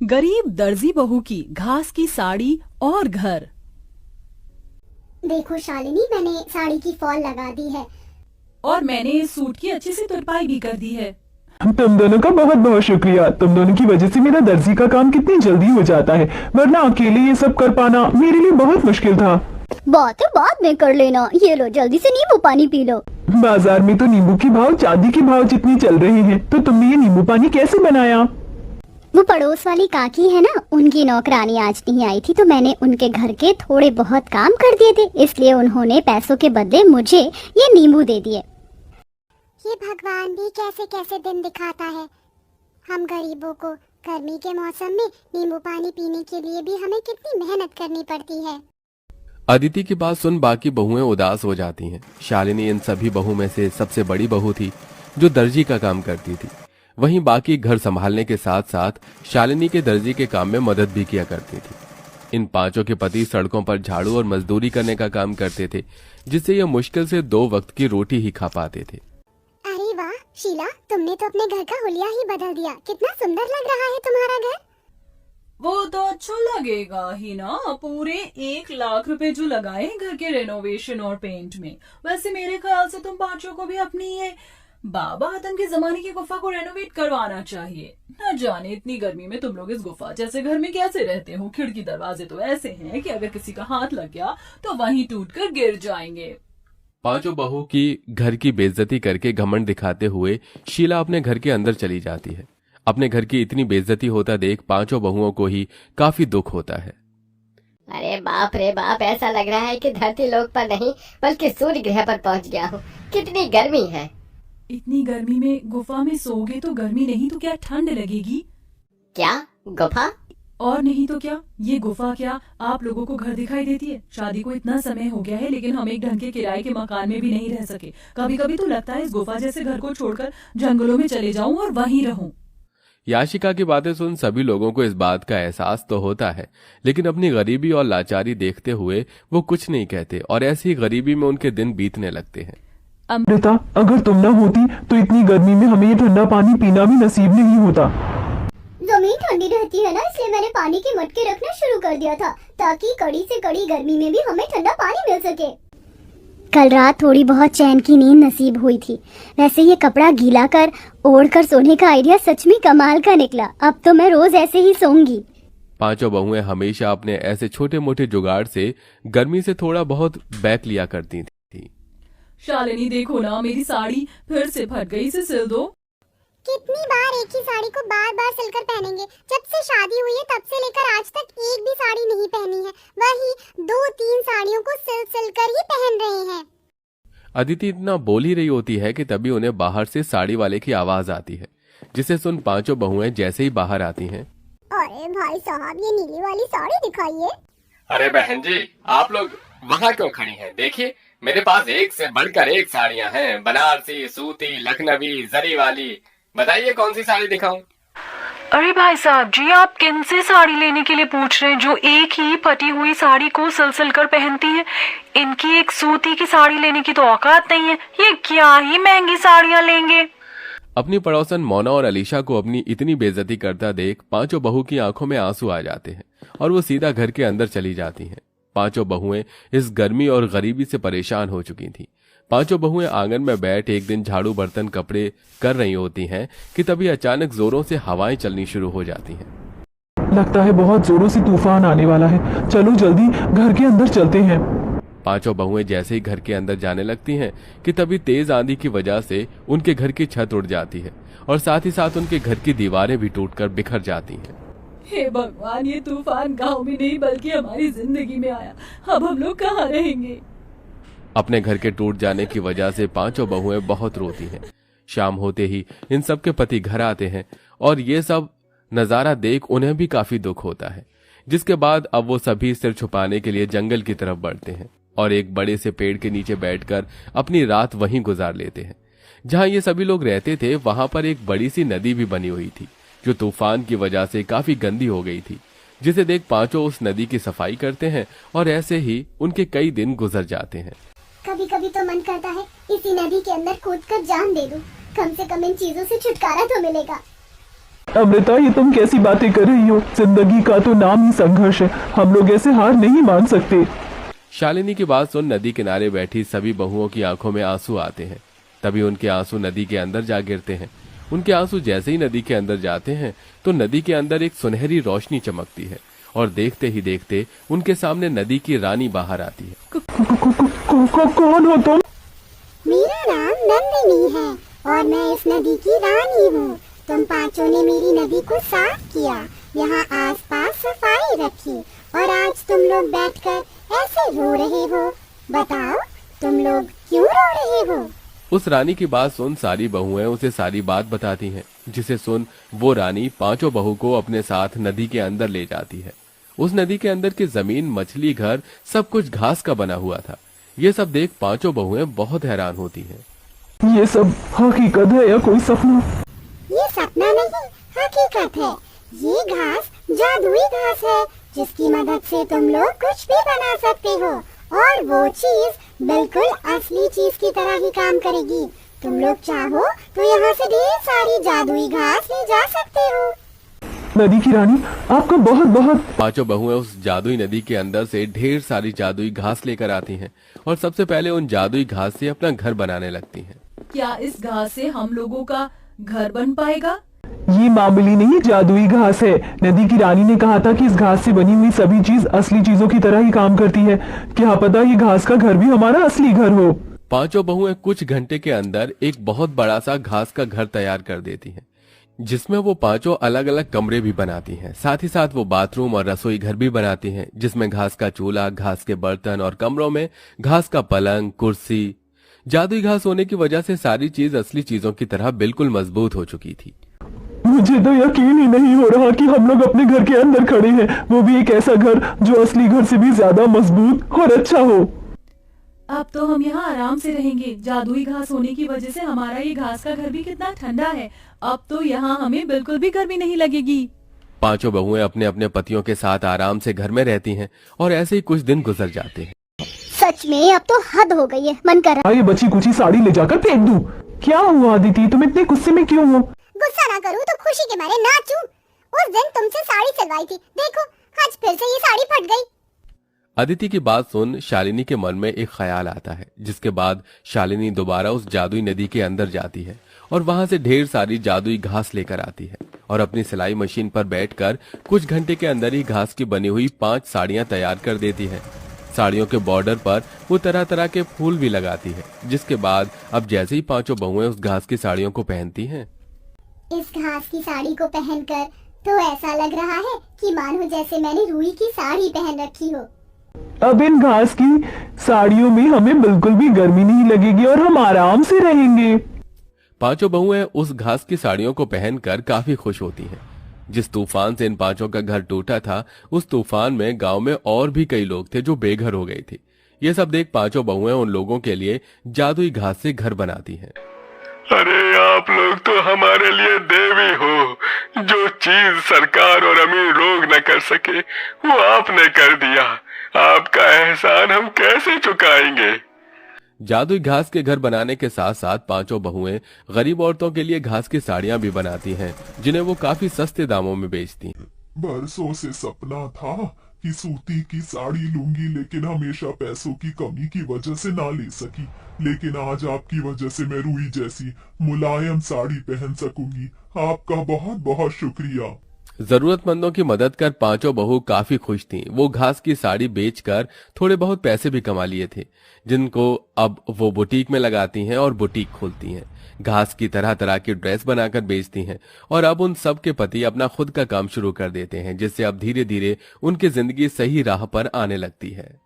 गरीब दर्जी बहू की घास की साड़ी और घर। देखो शालिनी, मैंने साड़ी की फॉल लगा दी है और मैंने सूट की अच्छे से तुरपाई भी कर दी है। तुम दोनों का बहुत बहुत शुक्रिया। तुम दोनों की वजह से मेरा दर्जी का काम कितनी जल्दी हो जाता है, वरना अकेले ये सब कर पाना मेरे लिए बहुत मुश्किल था। बातें बाद में कर लेना। ये लो, जल्दी से नींबू पानी पी लो। बाजार में तो नींबू के भाव चांदी के भाव जितनी चल रहे हैं, तो तुमने ये नींबू पानी कैसे बनाया? वो पड़ोस वाली काकी है ना, उनकी नौकरानी आज नहीं आई थी, तो मैंने उनके घर के थोड़े बहुत काम कर दिए थे, इसलिए उन्होंने पैसों के बदले मुझे ये नींबू दे दिए। ये भगवान भी कैसे कैसे दिन दिखाता है। हम गरीबों को गर्मी के मौसम में नींबू पानी पीने के लिए भी हमें कितनी मेहनत करनी पड़ती है। अदिति की बात सुन बाकी बहुएं उदास हो जाती हैं। शालिनी इन सभी बहू में से सबसे बड़ी बहू थी जो दर्जी का काम करती थी। वहीं बाकी घर संभालने के साथ साथ शालिनी के दर्जी के काम में मदद भी किया करती थी। इन पांचों के पति सड़कों पर झाड़ू और मजदूरी करने का काम करते थे, जिससे ये मुश्किल से 2 वक्त की रोटी ही खा पाते थे। अरे वाह शीला, तुमने तो अपने घर का हुलिया ही बदल दिया। कितना सुंदर लग रहा है तुम्हारा घर। वो तो अच्छा लगेगा ही ना, पूरे 1 लाख रुपए जो लगाए हैं घर के रेनोवेशन और पेंट में। वैसे मेरे ख्याल से तुम पांचों को भी अपनी ये बाबा आदम के जमाने की गुफा को रेनोवेट करवाना चाहिए। न जाने इतनी गर्मी में तुम लोग इस गुफा जैसे घर में कैसे रहते हो। खिड़की दरवाजे तो ऐसे हैं कि अगर किसी का हाथ लग गया तो वहीं टूटकर गिर जाएंगे। पांचों बहू की घर की बेइज्जती करके घमंड दिखाते हुए शीला अपने घर के अंदर चली जाती है। अपने घर की इतनी बेइज्जती होता देख पांचों बहुओं को ही काफी दुख होता है। अरे बाप रे बाप, ऐसा लग रहा है कि धरती लोक पर नहीं बल्कि सूर्य ग्रह पर पहुंच गया हूँ। कितनी गर्मी है। इतनी गर्मी में गुफा में सोओगे तो गर्मी नहीं तो क्या ठंड लगेगी। क्या गुफा? और नहीं तो क्या, ये गुफा क्या आप लोगों को घर दिखाई देती है? शादी को इतना समय हो गया है, लेकिन हम एक ढंग के किराए के मकान में भी नहीं रह सके। कभी कभी तो लगता है इस गुफा जैसे घर को छोड़कर जंगलों में चले जाऊं और वहीं रहूं। याशिका की बातें सुन सभी लोगों को इस बात का एहसास तो होता है, लेकिन अपनी गरीबी और लाचारी देखते हुए वो कुछ नहीं कहते और ऐसी गरीबी में उनके दिन बीतने लगते हैं। अमृता, अगर तुम न होती तो इतनी गर्मी में हमें ये ठंडा पानी पीना भी नसीब नहीं होता। जमीन ठंडी रहती है ना, इसलिए मैंने पानी के मटके रखना शुरू कर दिया था, ताकि कड़ी से कड़ी गर्मी में भी हमें ठंडा पानी मिल सके। कल रात थोड़ी बहुत चैन की नींद नसीब हुई थी। वैसे ये कपड़ा गीला कर ओढ़ कर सोने का आइडिया सच में कमाल का निकला। अब तो मैं रोज ऐसे ही सोऊंगी। पांचों बहुएं हमेशा अपने ऐसे छोटे मोटे जुगाड़ से गर्मी से थोड़ा बहुत बैक लिया करती थी। शालिनी देखो ना, मेरी साड़ी फिर से फट गई, इसे सिल दो। कितनी बार एक ही साड़ी को बार बार सिलकर पहनेंगे? जब से शादी हुई है तब से लेकर आज तक एक भी साड़ी नहीं पहनी है। वही 2-3 साड़ियों को सिल कर ही पहन रहे हैं। अदिति इतना बोल ही रही होती है कि तभी उन्हें बाहर से साड़ी वाले की आवाज आती है, जिसे सुन पांचों बहुएं जैसे ही बाहर आती हैं। अरे भाई साहब, ये नीली वाली साड़ी दिखाइए। अरे बहन जी, आप लोग वहाँ क्यों खड़ी हैं? देखिए, मेरे पास एक से बढ़कर एक साड़ियाँ हैं। बनारसी, सूती, लखनवी, जरी वाली। बताइए कौन सी साड़ी दिखाऊं? अरे भाई साहब जी, आप किन से साड़ी लेने के लिए पूछ रहे हैं जो एक ही फटी हुई साड़ी को सिल कर पहनती हैं? इनकी एक सूती की साड़ी लेने की तो औकात नहीं है। ये क्या ही महंगी साड़ियाँ लेंगे। अपनी पड़ोसन मोना और अलीशा को अपनी इतनी बेइज्जती करता देख पांचों बहू की आंखों में आंसू आ जाते हैं और वो सीधा घर के अंदर चली जाती हैं। पांचों बहुएं इस गर्मी और गरीबी से परेशान हो चुकी थीं। पांचों बहुएं आंगन में बैठ एक दिन झाड़ू बर्तन कपड़े कर रही होती हैं कि तभी अचानक जोरों से हवाएं चलनी शुरू हो जाती हैं। लगता है बहुत जोरों से तूफान आने वाला है। चलो जल्दी घर के अंदर चलते हैं। पांचों बहुएं जैसे ही घर के अंदर जाने लगती हैं कि तभी तेज आंधी की वजह से उनके घर की छत उड़ जाती है और साथ ही साथ उनके घर की दीवारें भी टूटकर बिखर जाती हैं। हे भगवान, ये तूफान गांव में नहीं बल्कि हमारी जिंदगी में आया। अब हम लोग कहाँ रहेंगे? अपने घर के टूट जाने की वजह से पांचों बहुएं बहुत रोती हैं। शाम होते ही इन सब के पति घर आते हैं और ये सब नजारा देख उन्हें भी काफी दुख होता है, जिसके बाद अब वो सभी सिर छुपाने के लिए जंगल की तरफ बढ़ते हैं और एक बड़े से पेड़ के नीचे बैठकर अपनी रात वहीं गुजार लेते हैं। जहां ये सभी लोग रहते थे वहां पर एक बड़ी सी नदी भी बनी हुई थी, जो तूफान की वजह से काफी गंदी हो गई थी, जिसे देख पांचों उस नदी की सफाई करते हैं और ऐसे ही उनके कई दिन गुजर जाते हैं। कभी कभी तो मन करता है इसी नदी के अंदर कूदकर जान दे दूं। कम से कम इन चीजों से छुटकारा तो मिलेगा। अमृता, ये तुम कैसी बातें कर रही हो? जिंदगी का तो नाम ही संघर्ष है, हम लोग ऐसे हार नहीं मान सकते। शालिनी की बात सुन नदी किनारे बैठी सभी बहुओं की आंखों में आंसू आते हैं। तभी उनके आंसू नदी के अंदर जा गिरते हैं। उनके आंसू जैसे ही नदी के अंदर जाते हैं तो नदी के अंदर एक सुनहरी रोशनी चमकती है और देखते ही देखते उनके सामने नदी की रानी बाहर आती है। कौन हो तुम? मेरा नाम नंदिनी है और मैं इस नदी की रानी हूँ। तुम पांचों ने मेरी नदी को साफ किया, यहाँ आसपास सफाई रखी और आज तुम लोग बैठकर ऐसे रो रहे हो। बताओ, तुम लोग क्यों रो रहे हो? उस रानी की बात सुन सारी बहुएं उसे सारी बात बताती हैं, जिसे सुन वो रानी पांचों बहू को अपने साथ नदी के अंदर ले जाती है। उस नदी के अंदर की जमीन, मछली घर सब कुछ घास का बना हुआ था। ये सब देख पांचों बहुएं बहुत हैरान होती हैं। ये सब हकीकत है या कोई सपना? ये सपना नहीं, हकीकत है। ये घास जादुई घास है जिसकी मदद से तुम लोग कुछ भी बना सकते हो और वो चीज बिल्कुल असली चीज की तरह ही काम करेगी। तुम लोग चाहो तो यहाँ से ढेर सारी जादुई घास ले जा सकते हो। नदी की रानी, आपका बहुत बहुत। पांचों बहुएं उस जादुई नदी के अंदर से ढेर सारी जादुई घास लेकर आती हैं और सबसे पहले उन जादुई घास से अपना घर बनाने लगती हैं। क्या इस घास से हम लोगों का घर बन पाएगा? ये मामूली नहीं जादुई घास है। नदी की रानी ने कहा था कि इस घास से बनी हुई सभी चीज असली चीजों की तरह ही काम करती है। क्या पता ये घास का घर भी हमारा असली घर हो। पांचों बहुएं कुछ घंटे के अंदर एक बहुत बड़ा सा घास का घर तैयार कर देती हैं, जिसमें वो पांचों अलग अलग कमरे भी बनाती हैं। साथ ही साथ वो बाथरूम और रसोई घर भी बनाती हैं, जिसमें घास का चूल्हा, घास के बर्तन और कमरों में घास का पलंग, कुर्सी। जादुई घास होने की वजह से सारी चीज असली चीजों की तरह बिल्कुल मजबूत हो चुकी थी। मुझे तो यकीन ही नहीं हो रहा कि हम लोग अपने घर के अंदर खड़े हैं, वो भी एक ऐसा घर जो असली घर से भी ज्यादा मजबूत और अच्छा हो। अब तो हम यहाँ आराम से रहेंगे। जादुई घास होने की वजह से हमारा ये घास का घर भी कितना ठंडा है। अब तो यहाँ हमें बिल्कुल भी गर्मी नहीं लगेगी। पांचों बहुएं अपने अपने पतियों के साथ आराम से घर में रहती हैं और ऐसे ही कुछ दिन गुजर जाते हैं। सच में अब तो हद हो गई है। मन कर रहा ये बची कुची साड़ी ले जाकर फेंक दूं। क्या हुआ अदिति, तुम इतने गुस्से में क्यों हो? गुस्सा ना करूँ तो खुशी के मारे नाचूं। उस दिन तुमसे साड़ी सिलवाई थी, देखो आज फिर से ये साड़ी फट गई। अदिति की बात सुन शालिनी के मन में एक ख्याल आता है, जिसके बाद शालिनी दोबारा उस जादुई नदी के अंदर जाती है और वहां से ढेर सारी जादुई घास लेकर आती है और अपनी सिलाई मशीन पर बैठकर कुछ घंटे के अंदर ही घास की बनी हुई 5 साड़ियां तैयार कर देती है। साड़ियों के बॉर्डर पर वो तरह तरह के फूल भी लगाती है, जिसके बाद अब जैसे ही पांचों बहुएं उस घास की साड़ियों को पहनती हैं, इस घास की साड़ी को पहनकर तो ऐसा लग रहा है कि मानो जैसे मैंने रुई की साड़ी पहन रखी हो। अब इन घास की साड़ियों में हमें बिल्कुल भी गर्मी नहीं लगेगी और हम आराम से रहेंगे। पांचों बहुएं उस घास की साड़ियों को पहनकर काफी खुश होती हैं। जिस तूफान से इन पांचों का घर टूटा था, उस तूफान में गांव में और भी कई लोग थे जो बेघर हो गए थे। ये सब देख पांचों बहुएं उन लोगों के लिए जादुई घास से घर बनाती हैं। अरे आप लोग तो हमारे लिए देवी हो। जो चीज सरकार और अमीर लोग न कर सके वो आपने कर दिया। आपका एहसान हम कैसे चुकाएंगे? जादुई घास के घर बनाने के साथ साथ पांचों बहुएं गरीब औरतों के लिए घास की साड़ियां भी बनाती हैं, जिन्हें वो काफी सस्ते दामों में बेचती हैं। बरसों से सपना था कि सूती की साड़ी लूंगी, लेकिन हमेशा पैसों की कमी की वजह से ना ले सकी। लेकिन आज आपकी वजह से मैं रुई जैसी मुलायम साड़ी पहन सकूंगी। आपका बहुत बहुत शुक्रिया। जरूरतमंदों की मदद कर पांचों बहू काफी खुश थीं। वो घास की साड़ी बेचकर थोड़े बहुत पैसे भी कमा लिए थे, जिनको अब वो बुटीक में लगाती हैं और बुटीक खोलती हैं। घास की तरह तरह की ड्रेस बनाकर बेचती हैं और अब उन सब के पति अपना खुद का काम शुरू कर देते हैं, जिससे अब धीरे धीरे उनकी जिंदगी सही राह पर आने लगती है।